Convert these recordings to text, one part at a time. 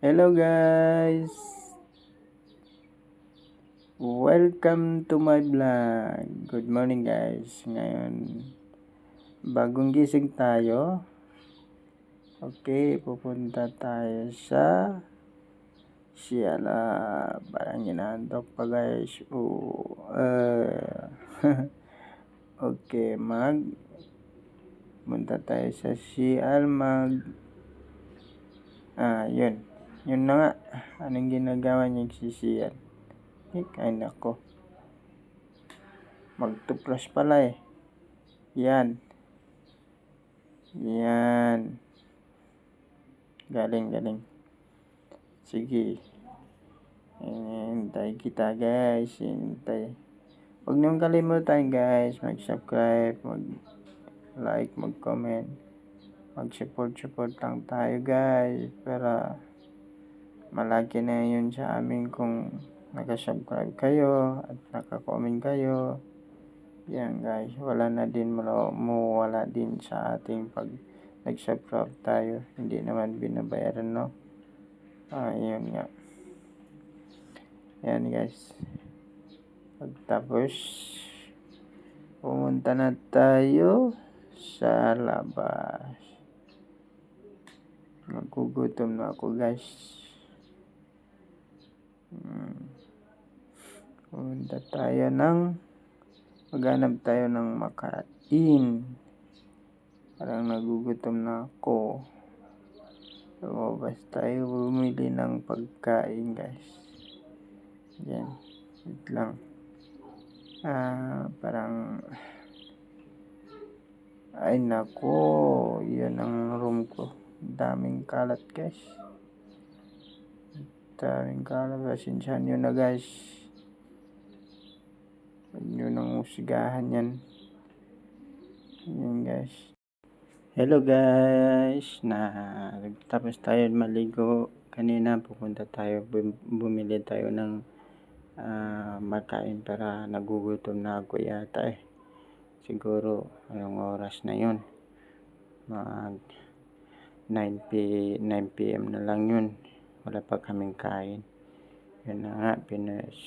Hello guys! Welcome to my vlog. Good morning guys. Ngayon, bagong gising tayo. Okay, pupunta tayo sa Siala. Parang inaantok pa guys. Okay, punta tayo sa Sial yun. Yun na nga. Anong ginagawa niya si Sial? Ay nako. Mag-toothbrush pala eh. Yan. Galing. Sige. Hintay kita guys. Huwag niyong kalimutan guys. Mag-subscribe, mag-like, mag-comment. Mag-support lang tayo guys. Para malaki na yun sa amin kung naka-subscribe kayo at naka-comment kayo. Yan guys. Wala din sa ating pag nag-subscribe tayo. Hindi naman binabayaran, no? Yun nga. Yan guys. Pagtapos, pumunta na tayo sa labas. Nagugutom na ako guys. Maghanap tayo ng makain. Parang nagugutom na ako. Lumabas tayo bumili ng pagkain guys. Yan. Wait lang. Ay nako. Yan ang room ko. Daming kalat guys. Pasensyahan nyo na guys. Huwag nyo nang usigahan yan. Yan guys. Hello guys. Tapos tayo maligo. Kanina pupunta tayo. Bumili tayo ng makain para nagugutom na ako yata eh. Siguro anong oras na yun? Mag 9 PM na lang yun. Wala pa kaming kain. Yun na nga,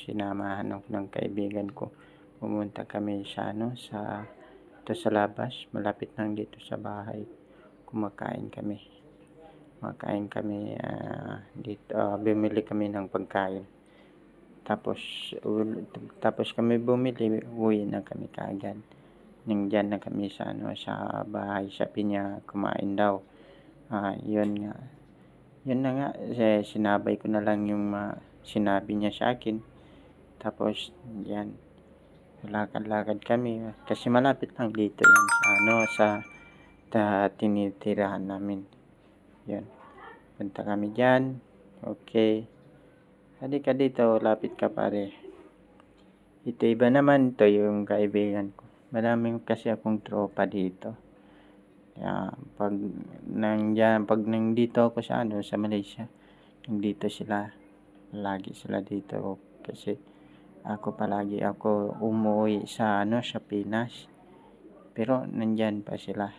sinamahan ako ng kaibigan ko. Pumunta kami sa labas, malapit lang dito sa bahay. Kumakain kami dito. Bumili kami ng pagkain. Tapos kami bumili, uwi na kami kaagad. Nandiyan na kami sa bahay. Sabi niya kumain daw. Yun na nga, sinabay ko na lang yung sinabi niya sa akin. Tapos yan, lakad kami kasi malapit lang dito yan sa tinitirahan namin. Yan, punta kami dyan. Okay, halika dito, lapit ka pare. Ito iba naman, to yung kaibigan ko. Maraming kasi akong tropa dito. Pag nandito ako sa Malaysia, nandito sila, lagi sila dito kasi ako umuwi sa Pinas, pero nandyan pa sila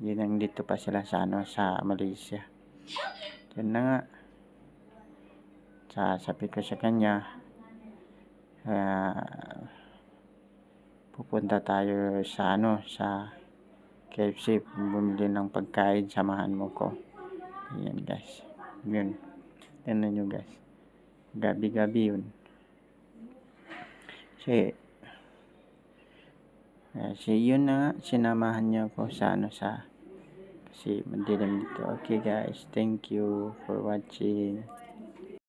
nandito pa sila sa Malaysia. Yan na nga, sabi ko sa kanya, pupunta tayo sa KFC, bumili ng pagkain, samahan mo ko. Ayan guys. Yun. Tignan nyo guys. Gabi yun. Kasi yun na nga, sinamahan niya ako sa kasi madilim dito. Okay guys, thank you for watching.